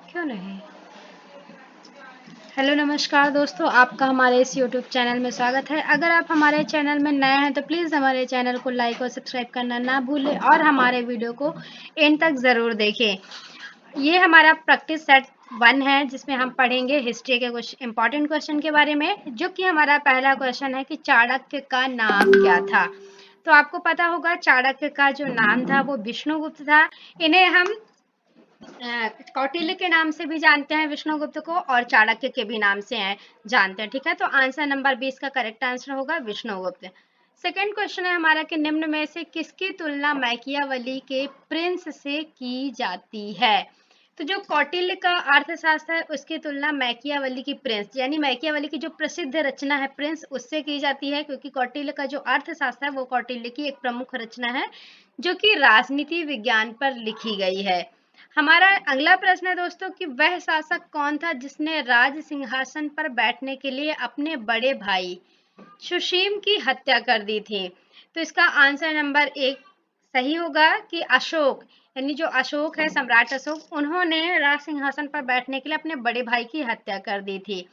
क्यों नहीं? हेलो नमस्कार दोस्तों, आपका हमारे इस यूट्यूब चैनल में स्वागत है। अगर आप हमारे चैनल में नए हैं तो प्लीज़ हमारे चैनल को लाइक और सब्सक्राइब करना ना भूलें और हमारे वीडियो को एंड तक ज़रूर देखें। ये हमारा प्रैक्टिस सेट 1 है जिसमें हम पढ़ेंगे हिस्ट्री के कुछ इंपॉर्टेंट क्वेश्चन के बारे में, जो कि हमारा पहला क्वेश्चन है कि चाणक्य का नाम क्या था। तो आपको पता होगा चाणक्य का जो नाम था वो विष्णुगुप्त था। इन्हें हम कौटिल्य के नाम से भी जानते हैं विष्णुगुप्त को, और चाणक्य के भी नाम से जानते हैं। ठीक है, तो आंसर नंबर 20 का करेक्ट आंसर होगा विष्णुगुप्त। सेकंड क्वेश्चन है हमारा कि निम्न में से किसकी तुलना मैकियावेली के प्रिंस से की जाती है। तो जो कौटिल्य का अर्थशास्त्र है उसकी तुलना मैकियावेली की प्रिंस यानी मैकियावेली की जो प्रसिद्ध रचना है प्रिंस उससे की जाती है, क्योंकि कौटिल्य का जो अर्थशास्त्र है वो कौटिल्य की एक प्रमुख रचना है जो कि राजनीति विज्ञान पर लिखी गई है। हमारा अगला प्रश्न है दोस्तों कि वह शासक कौन था जिसने राज सिंहासन पर बैठने के लिए अपने बड़े भाई सुशीम की हत्या कर दी थी। तो इसका आंसर नंबर 1 सही होगा कि अशोक, यानी जो अशोक है सम्राट अशोक, उन्होंने राज सिंहासन पर बैठने के लिए अपने बड़े भाई की हत्या कर दी थी।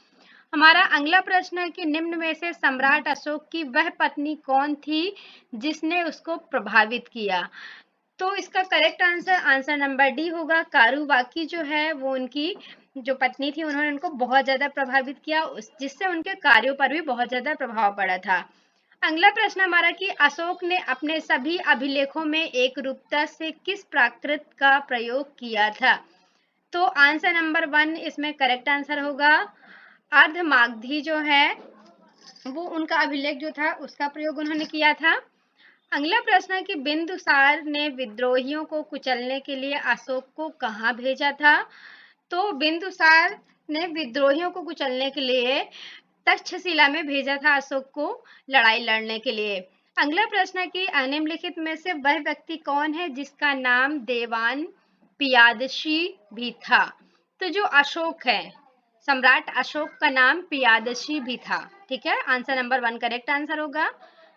हमारा अगला प्रश्न है कि निम्न में से सम्राट अशोक की वह पत्नी कौन थी जिसने उसको प्रभावित किया। तो इसका करेक्ट आंसर नंबर डी होगा। कारुबाकी जो है वो उनकी जो पत्नी थी, उन्होंने उनको बहुत ज्यादा प्रभावित किया, जिससे उनके कार्यों पर भी बहुत ज्यादा प्रभाव पड़ा था। अगला प्रश्न हमारा कि अशोक ने अपने सभी अभिलेखों में एक रूपता से किस प्राकृत का प्रयोग किया था। तो आंसर नंबर 1 इसमें करेक्ट आंसर होगा। अर्धमागधी जो है वो उनका अभिलेख जो था उसका प्रयोग उन्होंने किया था। अगला प्रश्न है कि बिंदुसार ने विद्रोहियों को कुचलने के लिए अशोक को कहाँ भेजा था। तो बिंदुसार ने विद्रोहियों को कुचलने के लिए तक्षशिला में भेजा था अशोक को लड़ाई लड़ने के लिए। अगला प्रश्न है कि निम्नलिखित में से वह व्यक्ति कौन है जिसका नाम देवान पियादशी भी था। तो जो अशोक है, सम्राट अशोक का नाम पियादशी भी था। ठीक है, आंसर नंबर 1 करेक्ट आंसर होगा।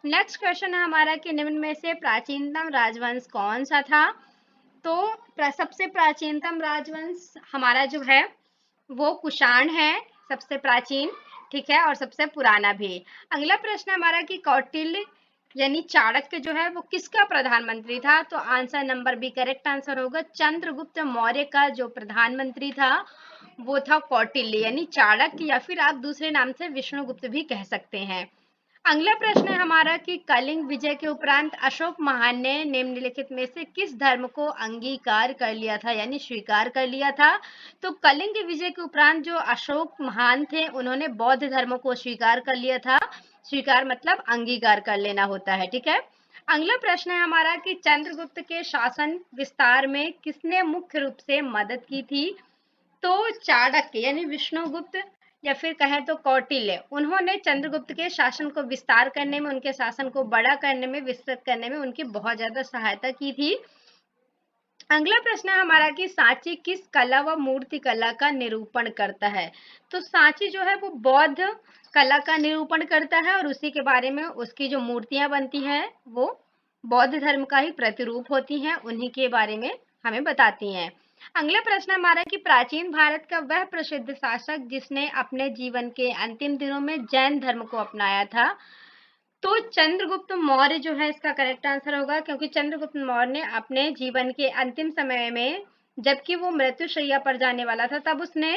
नेक्स्ट क्वेश्चन है हमारा कि निम्न में से प्राचीनतम राजवंश कौन सा था। तो सबसे प्राचीनतम राजवंश हमारा जो है वो कुषाण है, सबसे प्राचीन। ठीक है, और सबसे पुराना भी। अगला प्रश्न हमारा कि कौटिल्य यानी चाणक्य जो है वो किसका प्रधानमंत्री था। तो answer number B correct answer होगा। चंद्रगुप्त मौर्य का जो प्रधानमंत्री था वो था कौटिल्य यानी चाणक्य, या फिर आप दूसरे नाम से विष्णुगुप्त भी कह सकते हैं। अगला प्रश्न है हमारा कि कलिंग विजय के उपरांत अशोक महान ने निम्नलिखित में से किस धर्म को अंगीकार कर लिया था यानी स्वीकार कर लिया था। तो कलिंग विजय के उपरांत जो अशोक महान थे उन्होंने बौद्ध धर्म को स्वीकार कर लिया था। स्वीकार मतलब अंगीकार कर लेना होता है। ठीक है, अगला प्रश्न है हमारा कि चंद्रगुप्त के शासन विस्तार में किसने मुख्य रूप से मदद की थी। तो चाणक्य यानी विष्णुगुप्त या फिर कहें तो कौटिल्य, उन्होंने चंद्रगुप्त के शासन को विस्तार करने में, उनके शासन को बड़ा करने में, विस्तृत करने में उनकी बहुत ज्यादा सहायता की थी। अगला प्रश्न है हमारा कि सांची किस कला व मूर्ति कला का निरूपण करता है। तो सांची जो है वो बौद्ध कला का निरूपण करता है, और उसी के बारे में उसकी जो मूर्तियां बनती हैं वो बौद्ध धर्म का ही प्रतिरूप होती हैं, उन्हीं के बारे में हमें बताती हैं। अगला प्रश्न हमारा कि प्राचीन भारत का वह प्रसिद्ध शासक जिसने अपने जीवन के अंतिम दिनों में जैन धर्म को अपनाया था। तो चंद्रगुप्त मौर्य जो है इसका करेक्ट आंसर होगा, क्योंकि चंद्रगुप्त मौर्य ने अपने जीवन के अंतिम समय में, जबकि वो मृत्युशैया पर जाने वाला था, तब उसने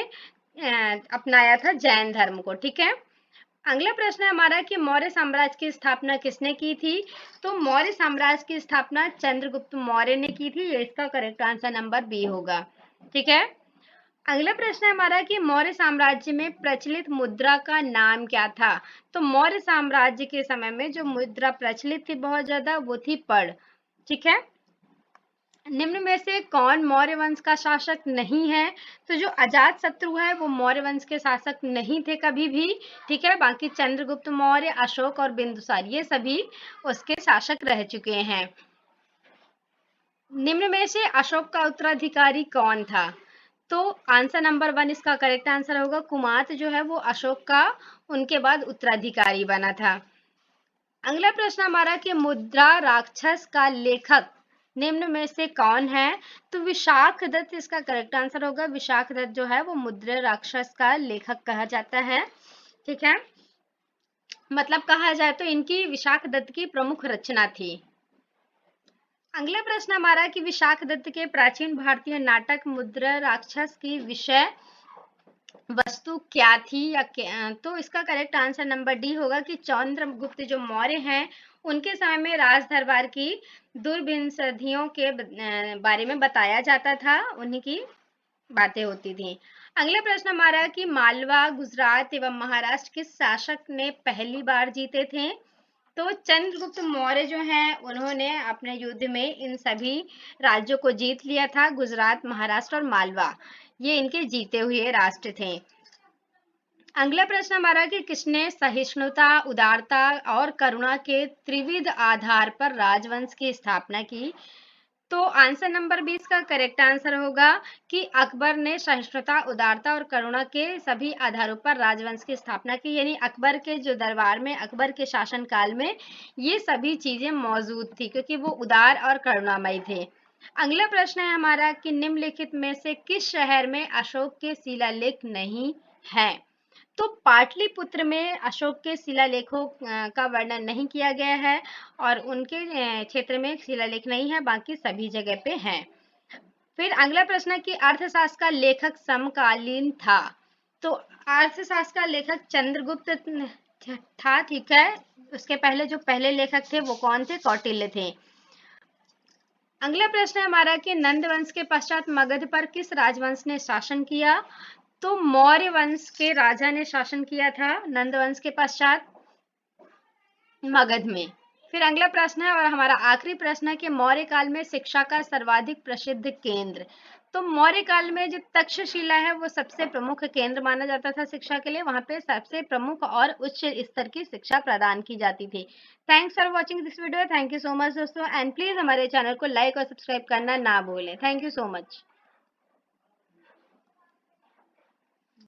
अपनाया था जैन धर्म को। ठीक है, अगला प्रश्न है हमारा कि मौर्य साम्राज्य की स्थापना किसने की थी। तो मौर्य साम्राज्य की स्थापना चंद्रगुप्त मौर्य ने की थी, ये इसका करेक्ट आंसर नंबर बी होगा। ठीक है, अगला प्रश्न है हमारा कि मौर्य साम्राज्य में प्रचलित मुद्रा का नाम क्या था। तो मौर्य साम्राज्य के समय में जो मुद्रा प्रचलित थी बहुत ज्यादा वो थी पड़। ठीक है, निम्न में से कौन मौर्य वंश का शासक नहीं है। तो जो अजात शत्रु है वो मौर्य वंश के शासक नहीं थे कभी भी। ठीक है, बाकी चंद्रगुप्त मौर्य, अशोक और बिंदुसार ये सभी उसके शासक रह चुके हैं। निम्न में से अशोक का उत्तराधिकारी कौन था। तो आंसर नंबर 1 इसका करेक्ट आंसर होगा। कुमात जो है वो अशोक का उनके बाद उत्तराधिकारी बना था। अगला प्रश्न हमारा कि मुद्रा राक्षस का लेखक निम्न में से कौन है? तो विशाखदत्त इसका करेक्ट आंसर होगा। विशाखदत्त जो है वो मुद्रा राक्षस का लेखक कहा जाता है। ठीक है, मतलब कहा जाए तो इनकी विशाखदत्त की प्रमुख रचना थी। अगला प्रश्न हमारा कि विशाखदत्त के प्राचीन भारतीय नाटक मुद्रा राक्षस की विषय वस्तु क्या थी या तो इसका करेक्ट आंसर नंबर डी होगा कि चंद्रगुप्त जो मौर्य हैं उनके समय में राज दरबार की दुर्विंसतियों के बारे में बताया जाता था, उन्हीं की बातें होती थी। अगला प्रश्न हमारा कि मालवा, गुजरात एवं महाराष्ट्र किस शासक ने पहली बार जीते थे? तो चंद्रगुप्त मौर्य जो हैं उन्होंने अपने युद्ध में इन सभी राज्यों को जीत लिया था। गुजरात, महाराष्ट्र और मालवा ये इनके जीते हुए राष्ट्र थे। अगला प्रश्न हमारा कि किसने सहिष्णुता, उदारता और करुणा के त्रिविध आधार पर राजवंश की स्थापना की? तो आंसर नंबर 20 का करेक्ट आंसर होगा कि अकबर ने सहिष्णुता, उदारता और करुणा के सभी आधारों पर राजवंश की स्थापना की। यानी अकबर के जो दरबार में, अकबर के शासनकाल में ये सभी चीजें मौजूद थी, क्योंकि वो उदार और करुणामयी थे। अगला प्रश्न है हमारा कि निम्नलिखित में से किस शहर में अशोक के शिलालेख नहीं है? तो पाटलिपुत्र में अशोक के शिलालेखों का वर्णन नहीं किया गया है और उनके क्षेत्र में शिलालेख नहीं है, बाकी सभी जगह पे हैं। फिर अगला प्रश्न है कि अर्थशास्त्र का लेखक समकालीन था। तो अर्थशास्त्र का लेखक चंद्रगुप्त था। ठीक है, उसके पहले जो पहले लेखक थे वो कौन थे? कौटिल्य थे। अगला प्रश्न है हमारा कि नंद वंश के पश्चात मगध पर किस राजवंश ने शासन किया? तो मौर्य वंश के राजा ने शासन किया था नंद वंश के पश्चात मगध में। फिर अगला प्रश्न है और हमारा आखिरी प्रश्न है कि मौर्य काल में शिक्षा का सर्वाधिक प्रसिद्ध केंद्र। तो मौर्य काल में जो तक्षशिला है वो सबसे प्रमुख केंद्र माना जाता था शिक्षा के लिए। वहां पे सबसे प्रमुख और उच्च स्तर की शिक्षा प्रदान की जाती थी। Thanks for watching this video. Thank you so much दोस्तों, एंड प्लीज हमारे चैनल को लाइक और सब्सक्राइब करना ना भूलें। Thank you so much.